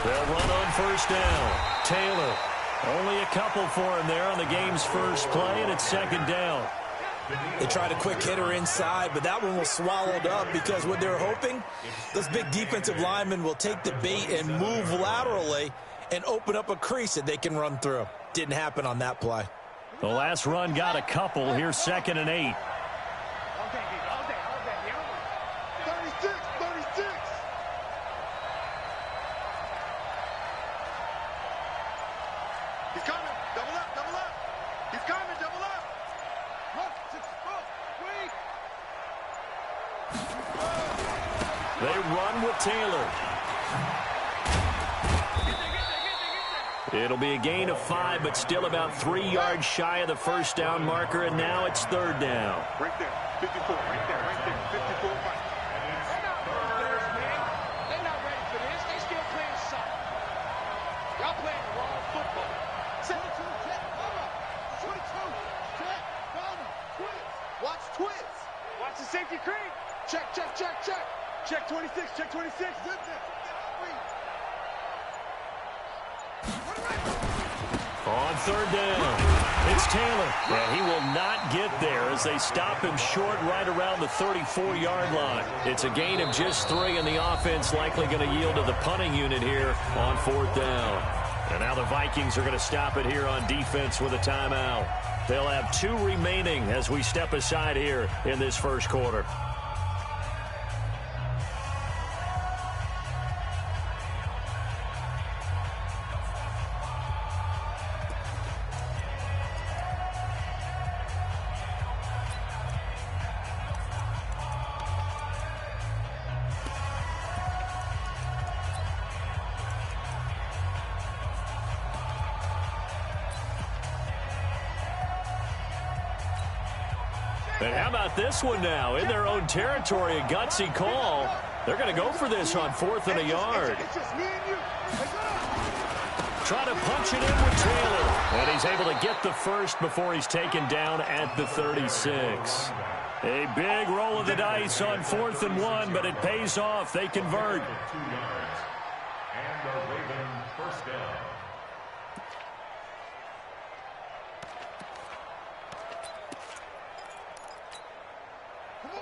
They'll run on first down. Taylor, only a couple for him there on the game's first play, and it's second down. They tried a quick hitter inside, but that one was swallowed up because what they're hoping, those big defensive linemen will take the bait and move laterally and open up a crease that they can run through. Didn't happen on that play. The last run got a couple. Here's 2nd and 8. They run with Taylor. It'll be a gain of 5, but still about 3 yards shy of the first down marker, and now it's 3rd down. Right there, 54, right there, 54. They're not ready for this. They still playing soft. Y'all playing the wrong football. 22, check, cover. 22, check, cover. Twins. Watch twins. Watch the safety creep. Check, check, check, check. Check 26, check 26. On 3rd down, it's Taylor. And he will not get there as they stop him short right around the 34-yard line. It's a gain of just 3, and the offense likely going to yield to the punting unit here on 4th down. And now the Vikings are going to stop it here on defense with a timeout. They'll have 2 remaining as we step aside here in this first quarter. And how about this one now? In their own territory, a gutsy call. They're going to go for this on 4th and a yard. Try to punch it in with Taylor. And he's able to get the first before he's taken down at the 36. A big roll of the dice on 4th and 1, but it pays off. They convert. And the Ravens first down.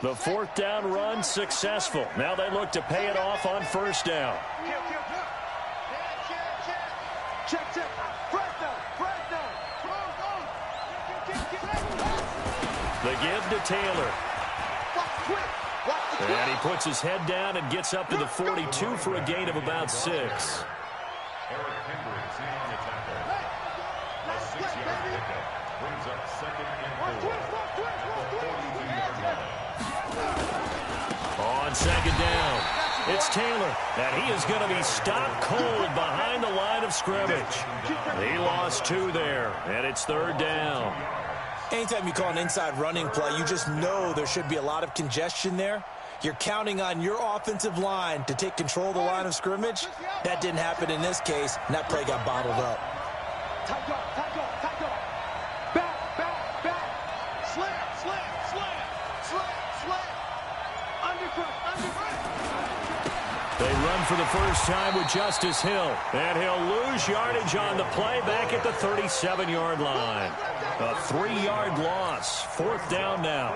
The 4th down run successful. Now they look to pay it off on first down. The give to Taylor. And he puts his head down and gets up to the 42 for a gain of about 6. Eric Hendricks in on the tackle. A 6-yard pickup brings up 2nd and 4 at the 42-yard line. On 2nd down, it's Taylor, and he is going to be stopped cold behind the line of scrimmage. He lost 2 there, and it's 3rd down. Anytime you call an inside running play, you just know there should be a lot of congestion there. You're counting on your offensive line to take control of the line of scrimmage. That didn't happen in this case, and that play got bottled up. Tight go, tight go, tight go. Back, back, back. Slam, slam, slam, slam, slam. Underfoot, underfoot. They run for the first time with Justice Hill, and he'll lose yardage on the play back at the 37-yard line. A 3-yard loss. 4th down now.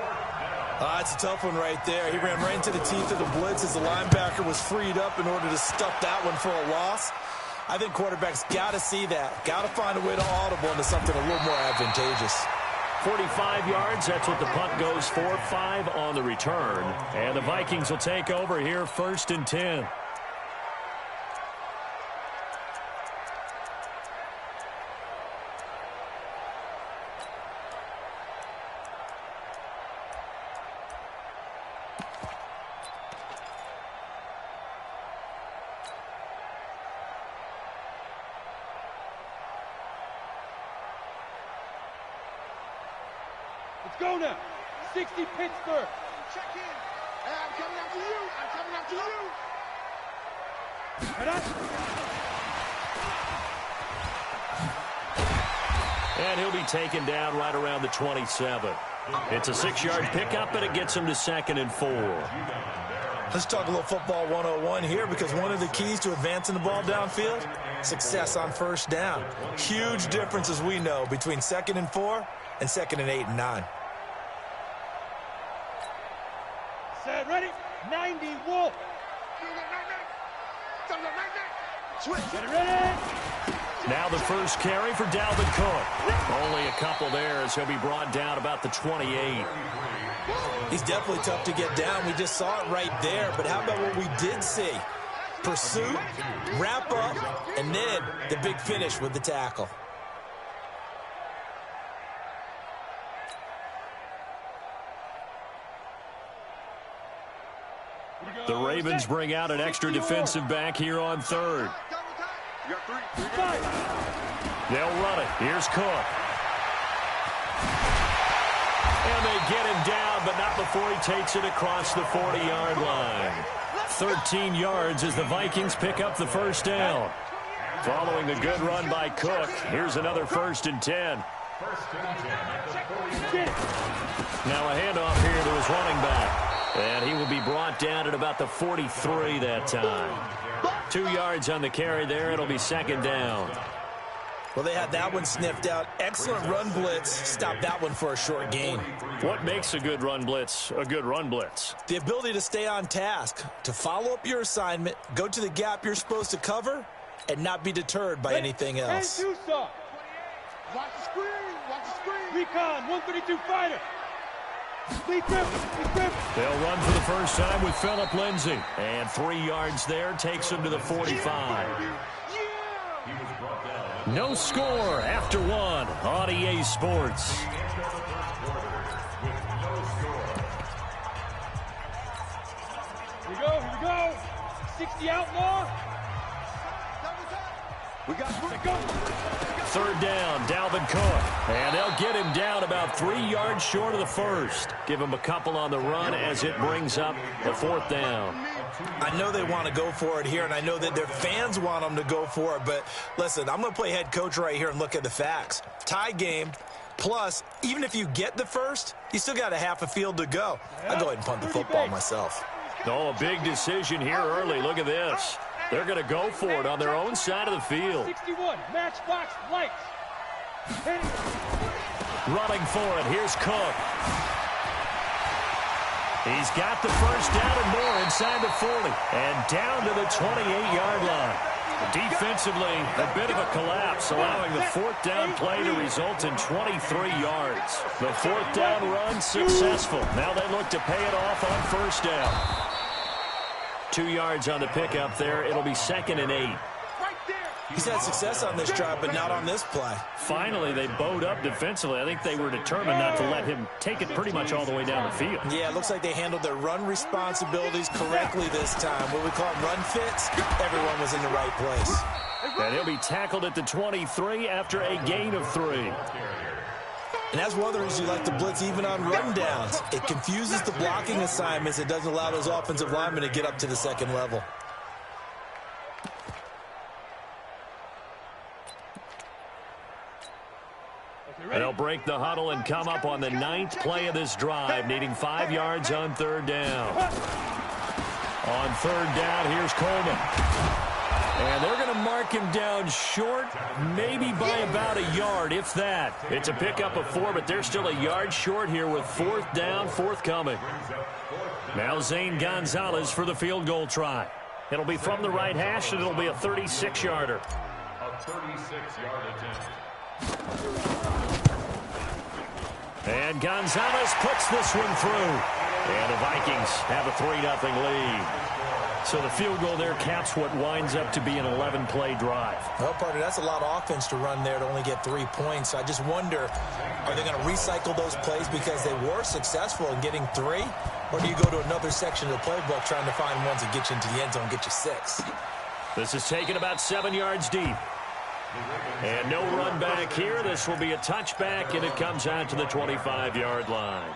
It's a tough one right there. He ran right into the teeth of the blitz as the linebacker was freed up in order to stuff that one for a loss. I think quarterbacks got to see that. Got to find a way to audible into something a little more advantageous. 45 yards, that's what the punt goes for. 5 on the return. And the Vikings will take over here 1st and 10. Let's go now. 60 Pittsburgh. Check in. Hey, I'm coming after you. I'm coming after you. Right up. And he'll be taken down right around the 27. It's a 6-yard pickup, and it gets him to 2nd and 4. Let's talk a little football 101 here, because one of the keys to advancing the ball downfield, success on first down. Huge difference, as we know, between 2nd and 4 and 2nd and 8 and 9. Set, ready? 90, Wolf. Switch. Get ready. Now the first carry for Dalvin Cook. Only a couple there as he'll be brought down about the 28. He's definitely tough to get down. We just saw it right there. But how about what we did see? Pursuit, wrap up, and then the big finish with the tackle. The Ravens bring out an extra defensive back here on 3rd. They'll run it. Here's Cook. And they get him down, but not before he takes it across the 40-yard line. 13 yards as the Vikings pick up the first down. Following the good run by Cook, here's another 1st and 10. Now a handoff here to his running back. And he will be brought down at about the 43 that time. 2 yards on the carry there. It'll be 2nd down. Well, they had that one sniffed out. Excellent run blitz. Stop that one for a short gain. What makes a good run blitz a good run blitz? The ability to stay on task, to follow up your assignment, go to the gap you're supposed to cover, and not be deterred by anything else. Watch the screen. Watch the screen. Recon, 132 fighter. They'll run for the first time with Phillip Lindsay. And 3 yards there takes him to the 45. No score after 1 on EA Sports. Here we go. 60 outlaw. We got to go. 3rd down, Dalvin Cook. And they'll get him down about 3 yards short of the first. Give him a couple on the run as it brings up the 4th down. I know they want to go for it here, and I know that their fans want them to go for it. But listen, I'm going to play head coach right here and look at the facts. Tie game, plus, even if you get the first, you still got a half a field to go. I'll go ahead and punt the football myself. Oh, a big decision here early. Look at this. They're going to go for it on their own side of the field. 61, matchbox lights. Running for it. Here's Cook. He's got the first down and more inside the 40. And down to the 28-yard line. Defensively, a bit of a collapse, allowing the 4th down play to result in 23 yards. The 4th down run successful. Now they look to pay it off on 1st down. 2 yards on the pickup there. It'll be 2nd and 8. He's had success on this drive, but not on this play. Finally, they bowed up defensively. I think they were determined not to let him take it pretty much all the way down the field. Yeah, it looks like they handled their run responsibilities correctly this time. What we call run fits, everyone was in the right place. And he'll be tackled at the 23 after a gain of 3. And that's one of the reasons you like to blitz even on rundowns. It confuses the blocking assignments. It doesn't allow those offensive linemen to get up to the 2nd level. They'll break the huddle and come up on the 9th play of this drive, needing 5 yards on 3rd down. On 3rd down, here's Coleman. And they're going to mark him down short, maybe by about a yard, if that. It's a pickup of 4, but they're still a yard short here with 4th down forthcoming. Now Zane Gonzalez for the field goal try. It'll be from the right hash, and it'll be a 36-yarder. A 36-yard attempt. And Gonzalez puts this one through. And the Vikings have a 3-0 lead. So the field goal there caps what winds up to be an 11-play drive. Well, partner, that's a lot of offense to run there to only get 3 points. I just wonder, are they going to recycle those plays because they were successful in getting 3? Or do you go to another section of the playbook trying to find ones that get you into the end zone, get you 6? This is taken about 7 yards deep. And no run back here. This will be a touchback, and it comes out to the 25-yard line.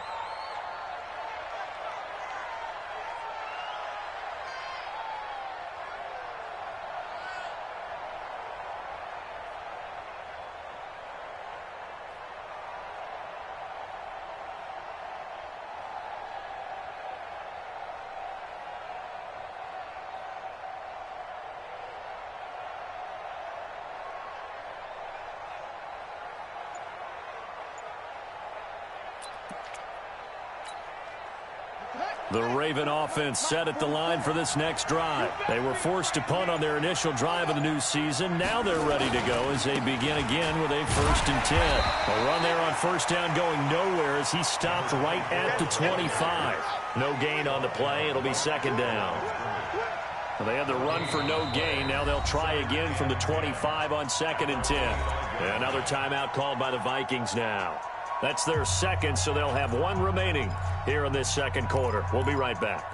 The Raven offense set at the line for this next drive. They were forced to punt on their initial drive of the new season. Now they're ready to go as they begin again with a 1st and 10. A run there on first down going nowhere as he stopped right at the 25. No gain on the play. It'll be 2nd down. Well, they had the run for no gain. Now they'll try again from the 25 on 2nd and 10. Another timeout called by the Vikings now. That's their 2nd, so they'll have 1 remaining here in this 2nd quarter. We'll be right back.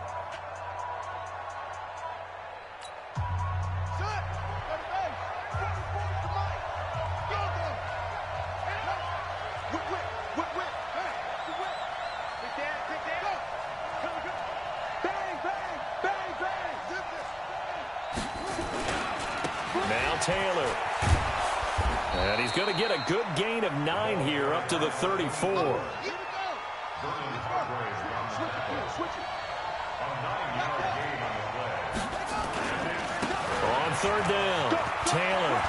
Now Taylor. And he's going to get a good gain of 9 here up to the 34. On 3rd down, Taylor.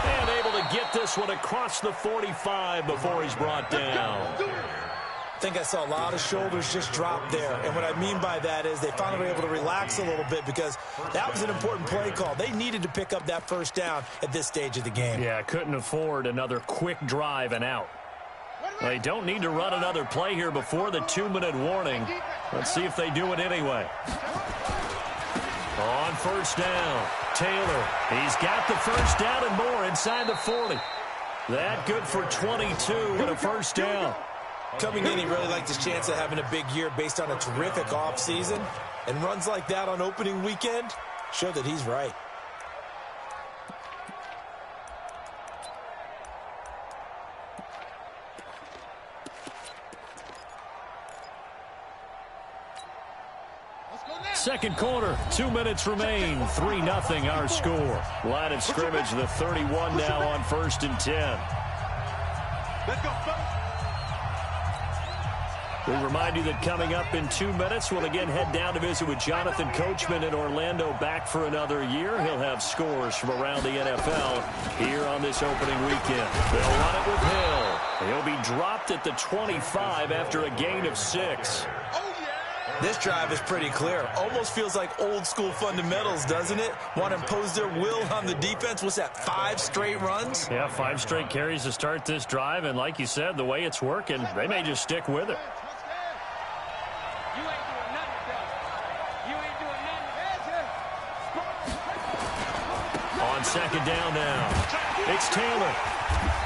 And able to get this one across the 45 before he's brought down. I think I saw a lot of shoulders just drop there. And what I mean by that is they finally were able to relax a little bit because that was an important play call. They needed to pick up that 1st down at this stage of the game. Yeah, couldn't afford another quick drive and out. They don't need to run another play here before the 2-minute warning. Let's see if they do it anyway. On 1st down, Taylor. He's got the 1st down and more inside the 40. That good for 22 and a 1st down. Coming in, he really liked his chance of having a big year based on a terrific offseason. And runs like that on opening weekend show that he's right. Second quarter, 2 minutes remain. 3-0 our score. Line of scrimmage, the 31 now on 1st and 10. Let's go, fellas. We remind you that coming up in 2 minutes, we'll again head down to visit with Jonathan Coachman in Orlando, back for another year. He'll have scores from around the NFL here on this opening weekend. They'll run it with Hill. He'll be dropped at the 25 after a gain of 6. This drive is pretty clear. Almost feels like old school fundamentals, doesn't it? Want to impose their will on the defense. What's that, 5 straight runs? Yeah, 5 straight carries to start this drive. And like you said, the way it's working, they may just stick with it. On 2nd down now, it's Taylor.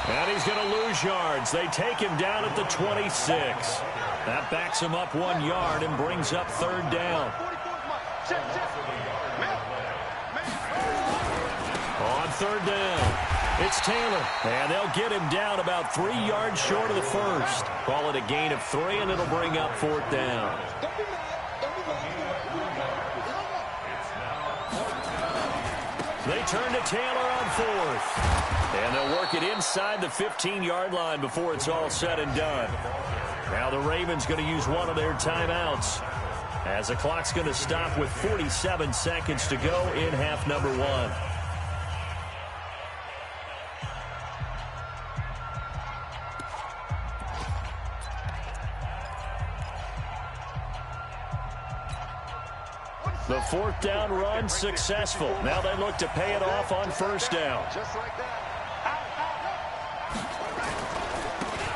And he's going to lose yards. They take him down at the 26. That backs him up 1 yard and brings up 3rd down. On 3rd down, it's Taylor. And they'll get him down about 3 yards short of the 1st. Call it a gain of 3, and it'll bring up 4th down. They turn to Taylor on 4th. And they'll work it inside the 15-yard line before it's all said and done. Now the Ravens going to use one of their timeouts as the clock's going to stop with 47 seconds to go in half number 1. The 4th down run successful. Now they look to pay it off on 1st down. Just like that.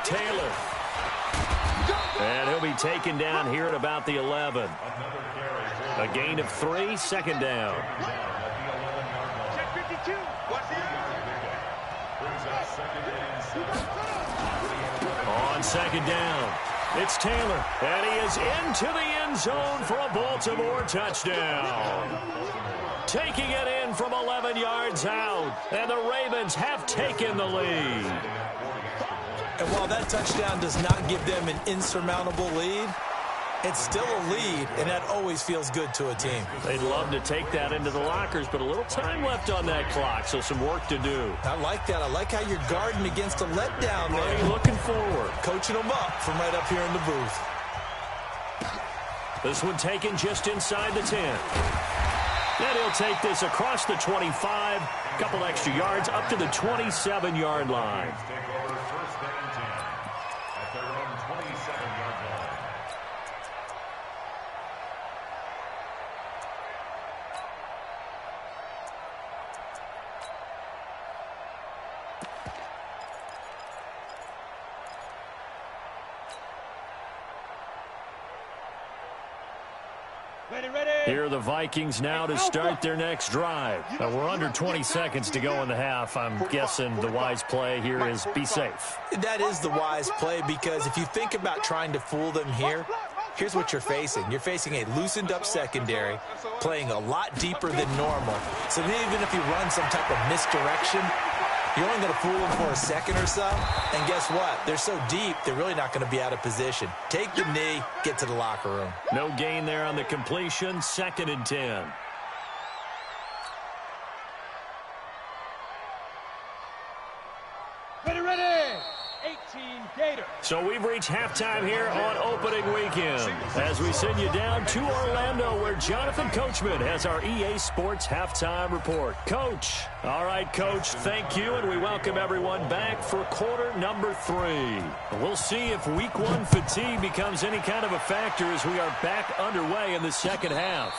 Taylor. And he'll be taken down here at about the 11. A gain of 3, 2nd down. Check 52. What's On 2nd down, it's Taylor. And he is into the end zone for a Baltimore touchdown. Taking it in from 11 yards out. And the Ravens have taken the lead. And while that touchdown does not give them an insurmountable lead, it's still a lead, and that always feels good to a team. They'd love to take that into the lockers, but a little time left on that clock, so some work to do. I like that. I like how you're guarding against a letdown there. Looking forward. Coaching them up from right up here in the booth. This one taken just inside the 10. And he'll take this across the 25, a couple extra yards up to the 27-yard line. Here are the Vikings now to start their next drive. We're under 20 seconds to go in the half. I'm guessing the wise play here is be safe. That is the wise play, because if you think about trying to fool them here, here's what you're facing. You're facing a loosened up secondary, playing a lot deeper than normal. So even if you run some type of misdirection, you're only going to fool them for a second or so. And guess what? They're so deep, they're really not going to be out of position. Take the knee, get to the locker room. No gain there on the completion. 2nd and 10. Ready. 18 Gators. So we've reached halftime here on opening weekend as we send you down to Orlando, where Jonathan Coachman has our EA Sports halftime report. Coach. All right, Coach, thank you, and we welcome everyone back for quarter number 3. We'll see if week 1 fatigue becomes any kind of a factor as we are back underway in the second half.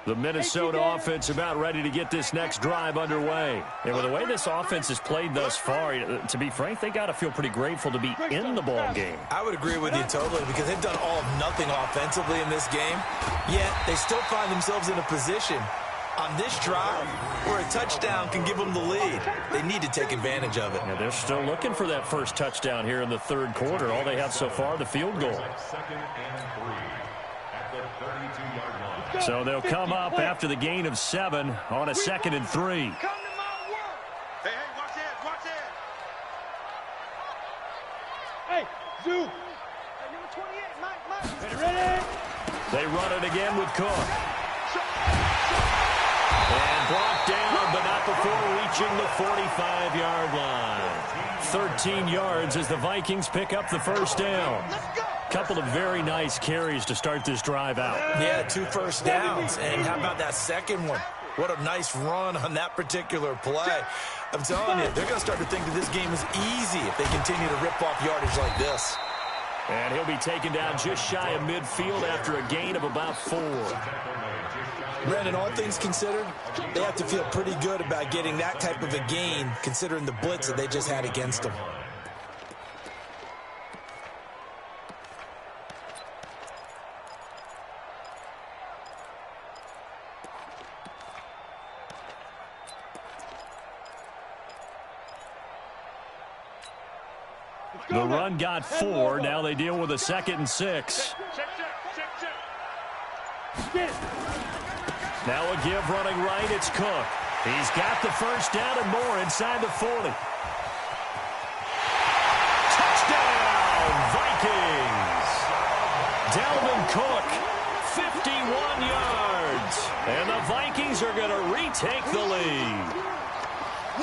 The Minnesota offense about ready to get this next drive underway. And with the way this offense has played thus far, to be frank, they got to feel pretty grateful to be in the ball game. I would agree with you totally, because they've done all of nothing offensively in this game, yet they still find themselves in a position on this drive where a touchdown can give them the lead. They need to take advantage of it. Yeah, they're still looking for that first touchdown here in the third quarter. All they have so far, the field goal. 2nd and 3 at the 32-yard line. So they'll come up after the gain of 7 on a 2nd and 3. Come to my work. Hey, watch that, watch that. Hey, Zoo. Hey, number 28, Mike. Ready? They run it again with Cook. And brought down, but not before reaching the 45-yard line. 13 yards as the Vikings pick up the first down. Couple of very nice carries to start this drive out. Yeah, 2 first downs. And how about that second one? What a nice run on that particular play. I'm telling you, they're going to start to think that this game is easy if they continue to rip off yardage like this. And he'll be taken down just shy of midfield after a gain of about 4. Brandon, all things considered, they have to feel pretty good about getting that type of a gain, considering the blitz that they just had against them. The run got 4. Now they deal with a 2nd and 6. Now a give running right. It's Cook. He's got the first down and more inside the 40. Touchdown, Vikings. Dalvin Cook, 51 yards. And the Vikings are going to retake the lead.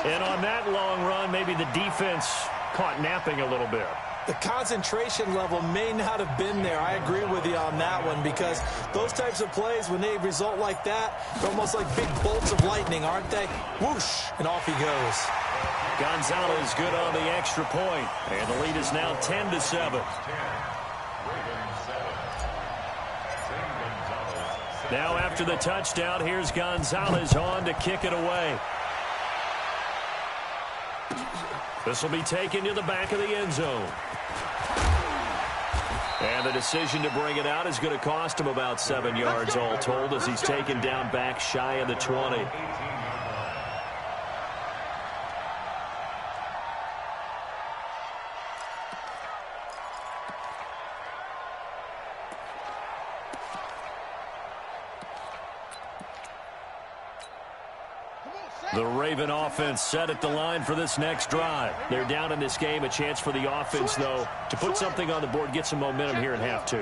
And on that long run, maybe the defense caught napping a little bit. The concentration level may not have been there. I agree with you on that one, because those types of plays, when they result like that, they're almost like big bolts of lightning, aren't they? Whoosh, and off he goes. Gonzalez good on the extra point, and the lead is now 10-7. Now after the touchdown, here's Gonzalez on to kick it away. This will be taken to the back of the end zone. And the decision to bring it out is going to cost him about 7 yards all told, as he's taken down back shy of the 20. The Raven offense set at the line for this next drive. They're down in this game. A chance for the offense, though, to put something on the board, get some momentum here in half 2.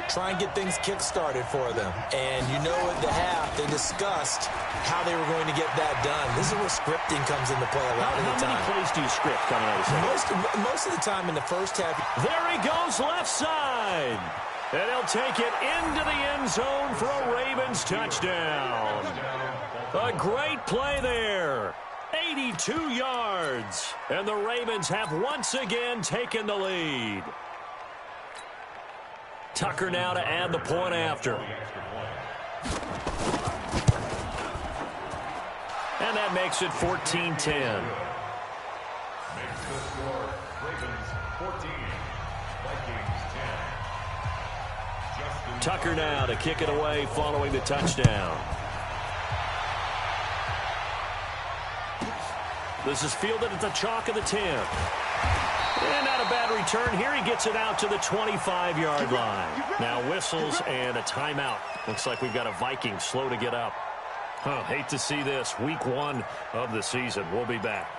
Try and get things kick-started for them. And you know at the half, they discussed how they were going to get that done. This is where scripting comes into play a lot of the time. How many plays do you script coming out of the second? Most of the time in the first half. There he goes, left side. And he'll take it into the end zone for a Ravens touchdown. A great play there. 82 yards. And the Ravens have once again taken the lead. Tucker now to add the point after. And that makes it 14-10. Makes the score Ravens 14, Vikings 10. Tucker now to kick it away following the touchdown. This is fielded at the chalk of the 10. And not a bad return here. He gets it out to the 25-yard line. Now whistles and a timeout. Looks like we've got a Viking slow to get up. Hate to see this. Week 1 of the season. We'll be back.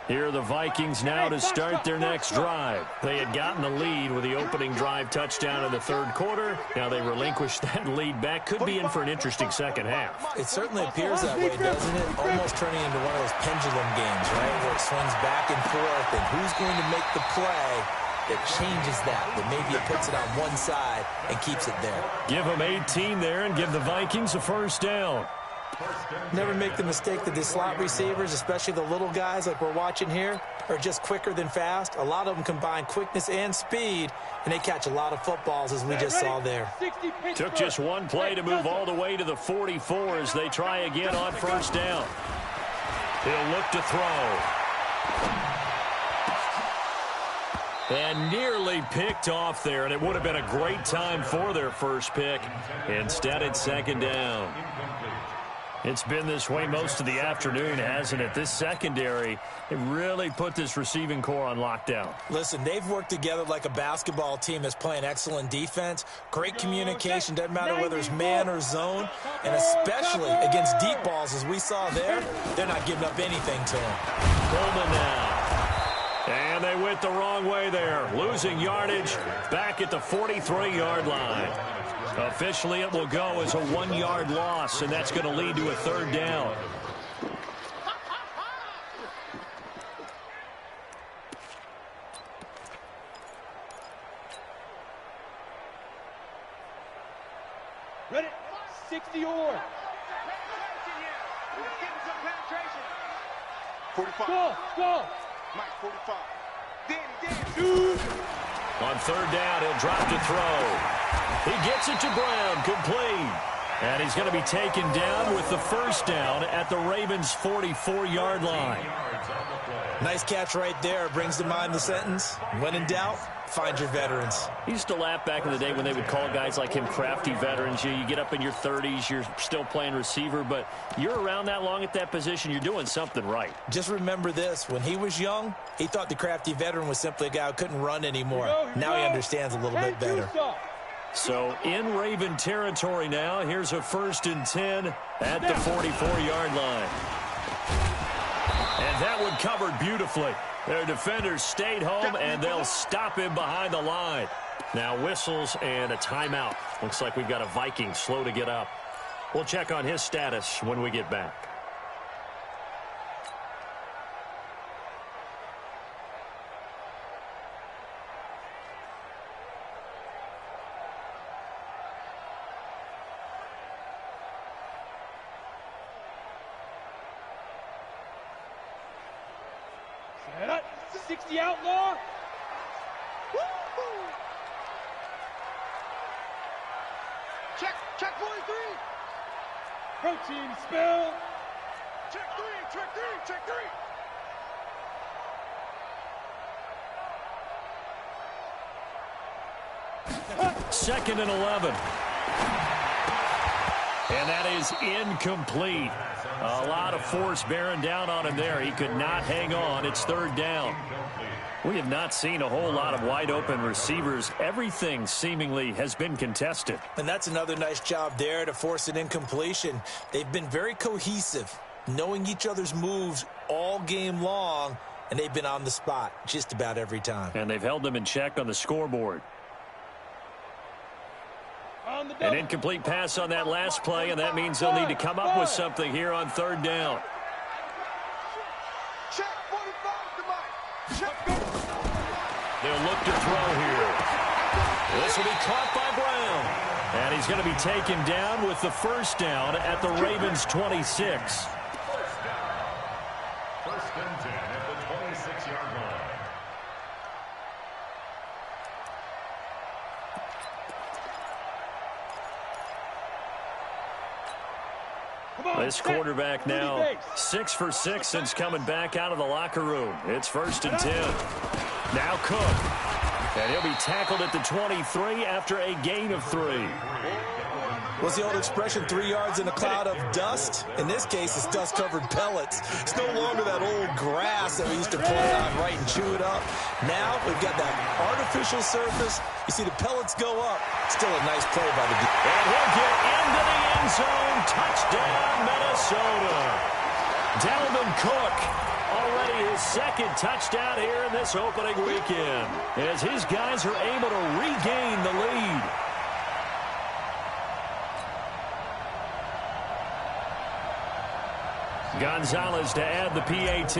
Here are the Vikings now to start their next drive. They had gotten the lead with the opening drive touchdown in the third quarter. Now they relinquished that lead back. Could be in for an interesting second half. It certainly appears that way, doesn't it? Almost turning into one of those pendulum games, right, where it swings back and forth, and who's going to make the play that changes that maybe it puts it on one side and keeps it there. Give them 18 there and give the Vikings a first down. Never make the mistake that the slot receivers, especially the little guys like we're watching here, are just quicker than fast. A lot of them combine quickness and speed, and they catch a lot of footballs, as we just saw there. Took just one play to move all the way to the 44 as they try again on first down. He'll look to throw. And nearly picked off there, and it would have been a great time for their first pick. Instead, it's second down. It's been this way most of the afternoon, hasn't it? This secondary, it really put this receiving core on lockdown. Listen, they've worked together like a basketball team that's playing excellent defense. Great communication, doesn't matter whether it's man or zone. And especially against deep balls, as we saw there, they're not giving up anything to them. Coleman now. And they went the wrong way there. Losing yardage back at the 43-yard line. Officially, it will go as a 1-yard loss, and that's going to lead to a third down. Ready? 60 or. 45. Go. Mike, 45. Danny. On third down, he'll drop to throw. He gets it to Brown, complete. And he's going to be taken down with the first down at the Ravens' 44-yard line. Nice catch right there. Brings to mind the sentence, when in doubt, find your veterans. He used to laugh back in the day when they would call guys like him crafty veterans. You get up in your 30s, you're still playing receiver, but you're around that long at that position, you're doing something right. Just remember this. When he was young, he thought the crafty veteran was simply a guy who couldn't run anymore. Now he understands a little bit better. So in Raven territory now, here's a 1st and 10 at the 44-yard line. And that one covered beautifully. Their defenders stayed home, and they'll stop him behind the line. Now whistles and a timeout. Looks like we've got a Viking slow to get up. We'll check on his status when we get back. Set up. 60 outlaw. Check 43. Protein spill. Check 3. Second and 11. And that is incomplete. A lot of force bearing down on him there. He could not hang on. It's third down. We have not seen a whole lot of wide open receivers. Everything seemingly has been contested. And that's another nice job there to force an incompletion. They've been very cohesive, knowing each other's moves all game long, and they've been on the spot just about every time. And they've held them in check on the scoreboard. An incomplete pass on that last play, and that means they'll need to come up with something here on third down. Check 45 to Mike. Check. They'll look to throw here. This will be caught by Brown. And he's going to be taken down with the first down at the Ravens' 26. First and 10 at the 26-yard line. This quarterback now 6 for 6 since coming back out of the locker room. It's 1st and 10. Now Cook. And he'll be tackled at the 23 after a gain of 3. What's the old expression, 3 yards in a cloud of dust? In this case, it's dust-covered pellets. It's no longer that old grass that we used to play on, right, and chew it up. Now we've got that artificial surface. You see the pellets go up. Still a nice play by the defense. And he'll get into the end zone. Touchdown, Minnesota. Dalvin Cook, already his 2nd touchdown here in this opening weekend, as his guys are able to regain the lead. Gonzalez to add the PAT.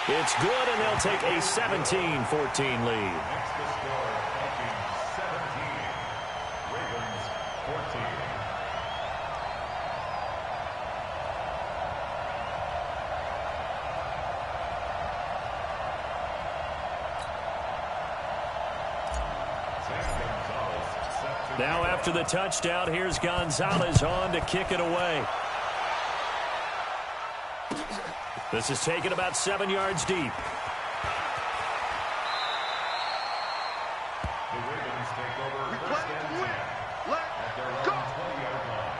It's good, and they'll take a 17-14 lead. Now after the touchdown, here's Gonzalez on to kick it away. This is taken about 7 yards deep. The Ravens take over We 1st play and to 10 win. at their Let's go. own 20-yard line.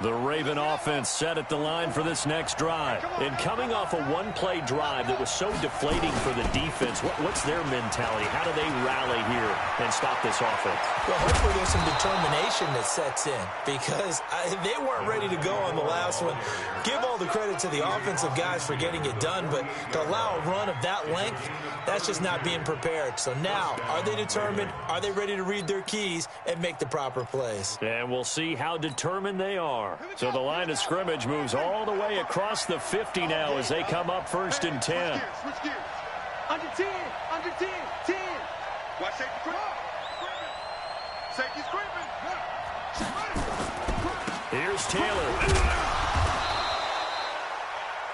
The Raven offense set at the line for this next drive. And coming off a one-play drive that was so deflating for the defense, what's their mentality? How do they rally here and stop this offense? Well, hopefully there's some determination that sets in, because they weren't ready to go on the last one. Give all the credit to the offensive guys for getting it done, but to allow a run of that length, that's just not being prepared. So now, are they determined? Are they ready to read their keys and make the proper plays? And we'll see how determined they are. So the line of scrimmage moves all the way across the 50 now as they come up 1st and 10. Switch gears. Under 10. Under 10. 10. Watch safety screaming. Safety screaming. Here's Taylor.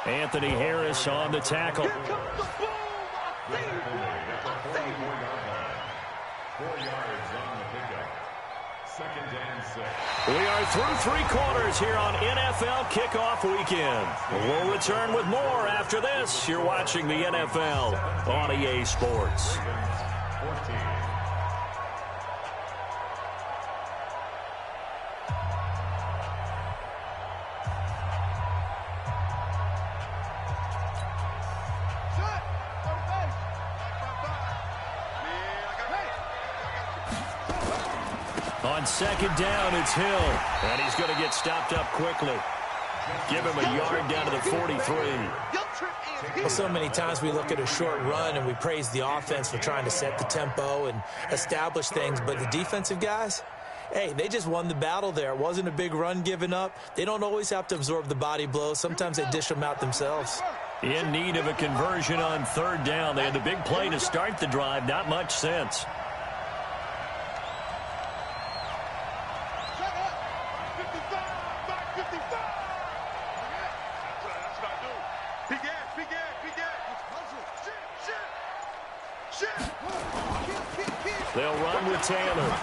Anthony Harris on the tackle. Here comes the boom. I see you. 4 yards on the pickup. 2nd and 6. We are through 3 quarters here on NFL Kickoff Weekend. We'll return with more after this. You're watching the NFL on EA Sports. 14. On 2nd down, it's Hill. And he's going to get stopped up quickly. Give him a yard down to the 43. Well, so many times we look at a short run and we praise the offense for trying to set the tempo and establish things, but the defensive guys, hey, they just won the battle there. It wasn't a big run given up. They don't always have to absorb the body blows. Sometimes they dish them out themselves. In need of a conversion on 3rd down. They had the big play to start the drive. Not much sense. They'll run with Taylor.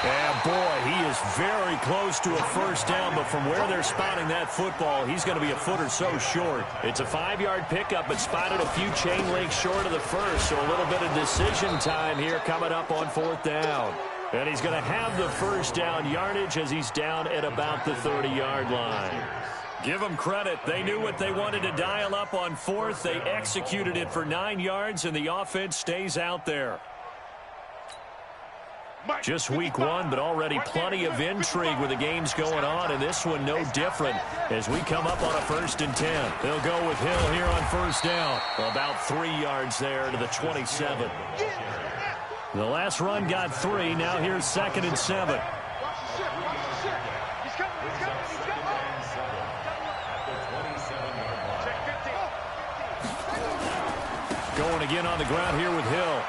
And boy, he is very close to a 1st down, but from where they're spotting that football, he's going to be a foot or so short. It's a 5-yard pickup, but spotted a few chain links short of the 1st, so a little bit of decision time here coming up on 4th down. And he's going to have the 1st down yardage as he's down at about the 30-yard line. Give them credit. They knew what they wanted to dial up on 4th. They executed it for 9 yards, and the offense stays out there. Just week 1, but already plenty of intrigue with the games going on, and this one no different as we come up on a 1st and 10. They'll go with Hill here on 1st down. About 3 yards there to the 27. The last run got 3. Now here's 2nd and 7. Going again on the ground here with Hill.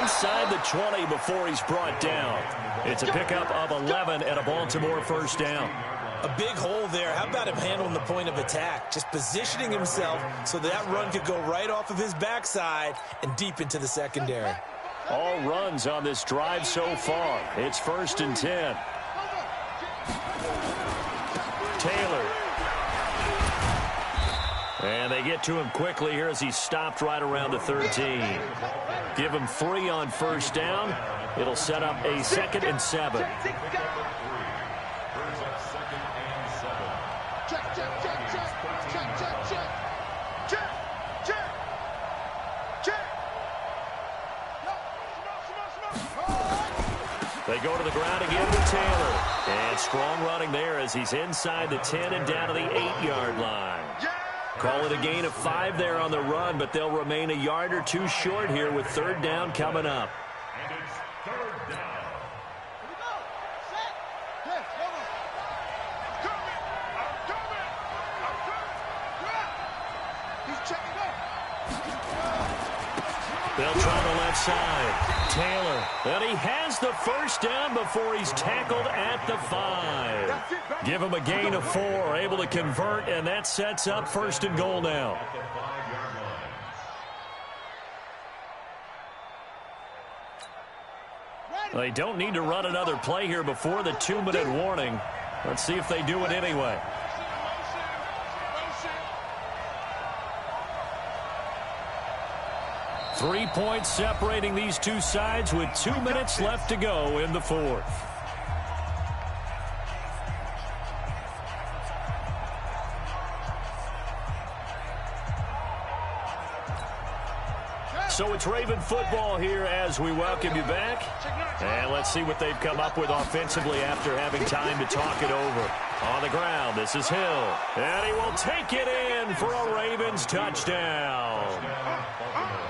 inside the 20 before he's brought down. It's a pickup of 11 and a Baltimore first down. A big hole there. How about him handling the point of attack? Just positioning himself so that run could go right off of his backside and deep into the secondary. All runs on this drive so far. It's 1st and 10. Taylor. And they get to him quickly here as he's stopped right around the 13. Give him 3 on first down. It'll set up a 2nd and 7. They go to the ground again with Taylor. And strong running there as he's inside the 10 and down to the 8-yard line. Call it a gain of 5 there on the run, but they'll remain a yard or two short here with 3rd down coming up. And it's 3rd down. Here we go. Set. Yes, hold on. I'm coming. He's checking up. They'll try the left side. Taylor. And he has the first down before he's tackled at the 5. Give him a gain of 4. Able to convert, and that sets up 1st and goal now. They don't need to run another play here before the 2-minute warning. Let's see if they do it anyway. 3 points separating these two sides with 2 minutes left to go in the 4th. So it's Raven football here as we welcome you back. And let's see what they've come up with offensively after having time to talk it over. On the ground, this is Hill. And he will take it in for a Ravens touchdown.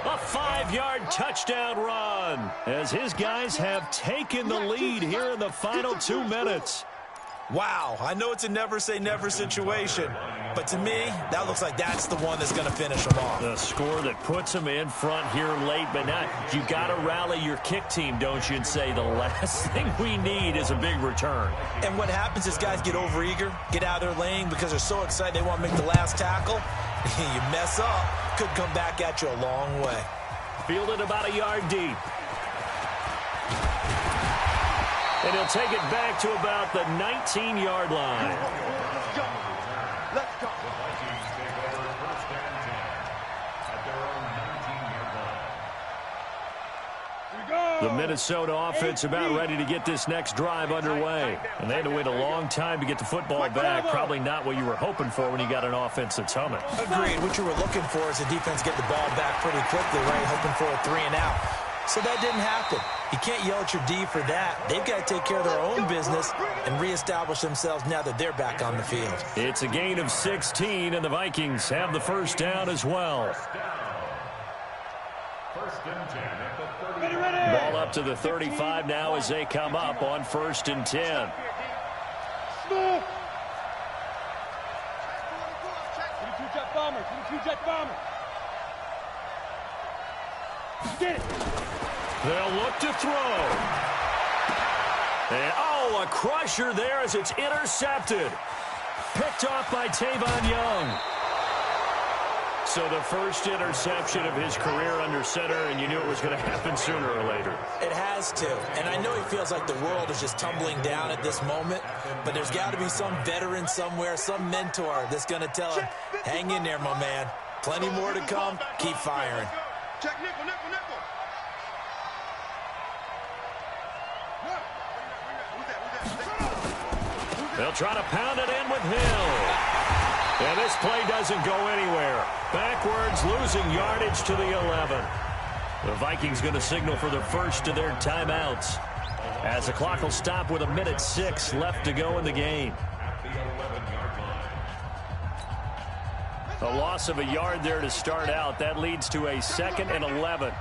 A 5-yard touchdown run as his guys have taken the lead here in the final 2 minutes. Wow, I know it's a never-say-never situation, but to me, that looks like that's the one that's going to finish them off. The score that puts them in front here late, but now you got to rally your kick team, don't you, and say the last thing we need is a big return. And what happens is guys get overeager, get out of their lane because they're so excited they want to make the last tackle. You mess up, could come back at you a long way. Fielded about a yard deep. And he'll take it back to about the 19-yard line. Let's go. Let's go. The Vikings take over 1st and 10 at their own 19-yard line. The Minnesota offense about ready to get this next drive underway. And they had to wait a long time to get the football back. Probably not what you were hoping for when you got an offense that's humming. Agreed. What you were looking for is the defense get the ball back pretty quickly, right? Hoping for a 3 and out. So that didn't happen. You can't yell at your D for that. They've got to take care of their own business and reestablish themselves now that they're back on the field. It's a gain of 16, and the Vikings have the first down as well. 1st and 10 at the 30. Ball up to the 35 now as they come up on 1st and 10. Smooth. 22-jet bomber. 22-jet bomber. Get it. They'll look to throw. And, oh, a crusher there as it's intercepted. Picked off by Tavon Young. So the first interception of his career under center, and you knew it was going to happen sooner or later. It has to. And I know he feels like the world is just tumbling down at this moment, but there's got to be some veteran somewhere, some mentor that's going to tell him, hang in there, my man. Plenty more to come. Keep firing. Check nickel, nickel, nickel. They'll try to pound it in with Hill. And this play doesn't go anywhere. Backwards, losing yardage to the 11. The Vikings going to signal for the first of their timeouts, as the clock will stop with 1:06 left to go in the game. A loss of a yard there to start out. That leads to a 2nd and 11.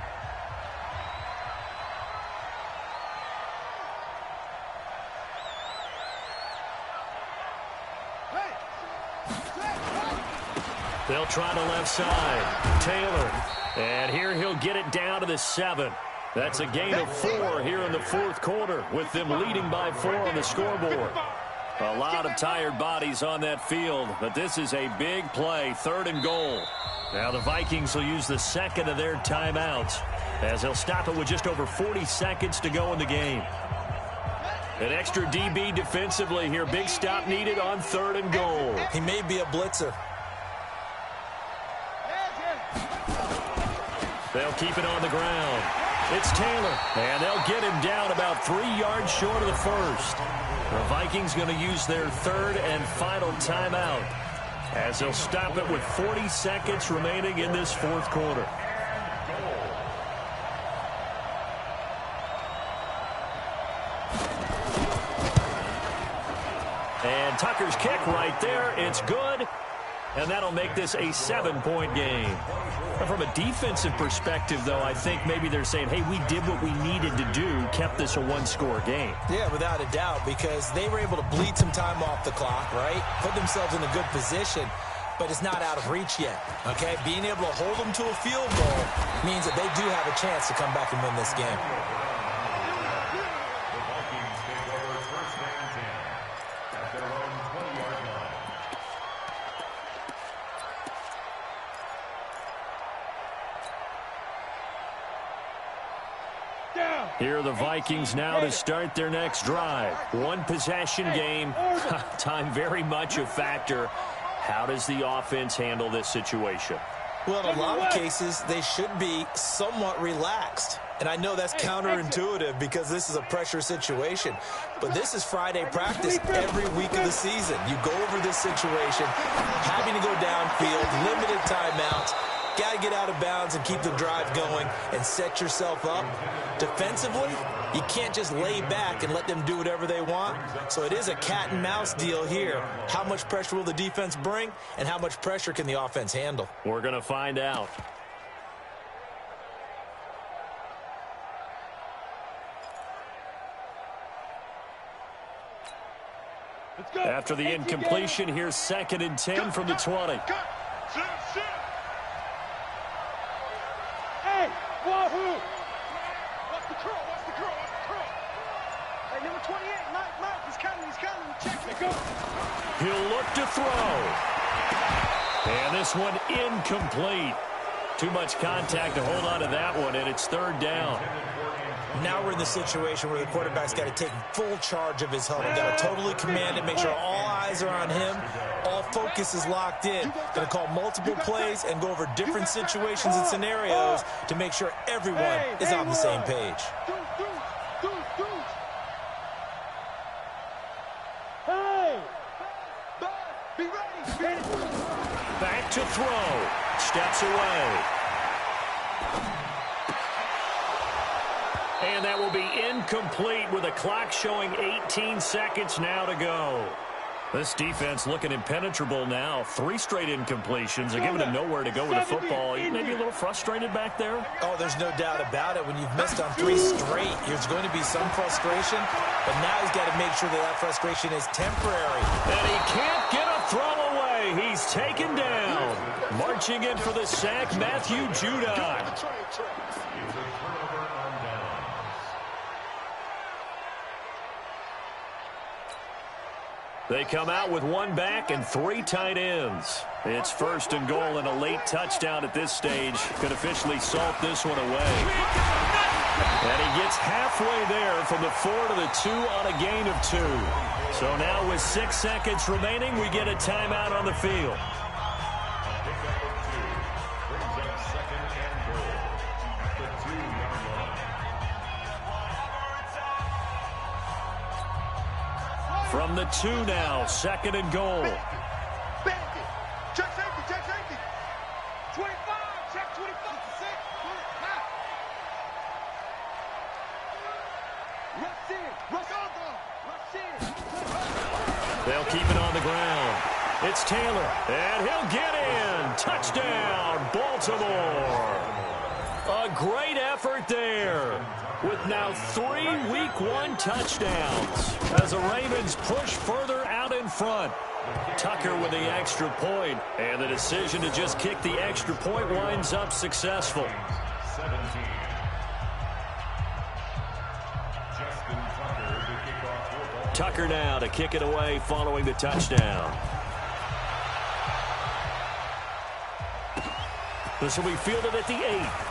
They'll try the left side. Taylor. And here he'll get it down to the 7. That's a gain of 4 here in the fourth quarter, with them leading by 4 on the scoreboard. A lot of tired bodies on that field, but this is a big play, 3rd and goal. Now the Vikings will use the second of their timeouts, as they'll stop it with just over 40 seconds to go in the game. An extra DB defensively here. Big stop needed on 3rd and goal. He may be a blitzer. They'll keep it on the ground. It's Taylor, and they'll get him down about 3 yards short of the first. The Vikings going to use their 3rd and final timeout, as they'll stop it with 40 seconds remaining in this fourth quarter. And Tucker's kick right there. It's good. And that'll make this a 7-point game. From a defensive perspective, though, I think maybe they're saying, hey, we did what we needed to do, kept this a 1-score game. Yeah, without a doubt, because they were able to bleed some time off the clock, right? Put themselves in a good position, but it's not out of reach yet, okay? Being able to hold them to a field goal means that they do have a chance to come back and win this game. Here are the Vikings now to start their next drive. 1-possession game. Time very much a factor. How does the offense handle this situation? Well, in a lot of cases, they should be somewhat relaxed. And I know that's counterintuitive because this is a pressure situation. But this is Friday practice every week of the season. You go over this situation, having to go downfield, limited timeouts. Got to get out of bounds and keep the drive going and set yourself up. Defensively, you can't just lay back and let them do whatever they want. So it is a cat and mouse deal here. How much pressure will the defense bring, and how much pressure can the offense handle? We're going to find out. After the incompletion, here's 2nd and 10 from the 20. Wahoo! What's the curl? What's the curl? What's the curl? Hey, number 28, Mike, he's coming. Check it, go. He'll look to throw. And this one incomplete. Too much contact to hold on to that one, and it's 3rd down. Now we're in the situation where the quarterback's got to take full charge of his huddle. Got to totally command it, make sure all eyes are on him. All focus is locked in. Going to call multiple plays and go over different situations and scenarios to make sure everyone is on the same page. Hey! Be ready! Back to throw. Steps away. And that will be incomplete with a clock showing 18 seconds now to go. This defense looking impenetrable now. 3 straight incompletions. They're giving him nowhere to go with the football. Maybe a little frustrated back there. Oh, there's no doubt about it. When you've missed on 3 straight, there's going to be some frustration. But now he's got to make sure that frustration is temporary. And he can't get a throw away. He's taken down. Marching in for the sack, Matthew Judon. They come out with 1 back and 3 tight ends. It's 1st and goal, and a late touchdown at this stage could officially salt this one away. And he gets halfway there from the 4 to the 2 on a gain of 2. So now with 6 seconds remaining, we get a timeout on the field. From the 2 now, 2nd and goal. Check safety. 25, check 25. Rush in. They'll keep it on the ground. It's Taylor, and he'll get in. Touchdown, Baltimore. A great effort there, with now 3 Week 1 touchdowns as the Ravens push further out in front. Tucker with the extra point, and the decision to just kick the extra point winds up successful. Tucker now to kick it away following the touchdown. This will be fielded at the 8.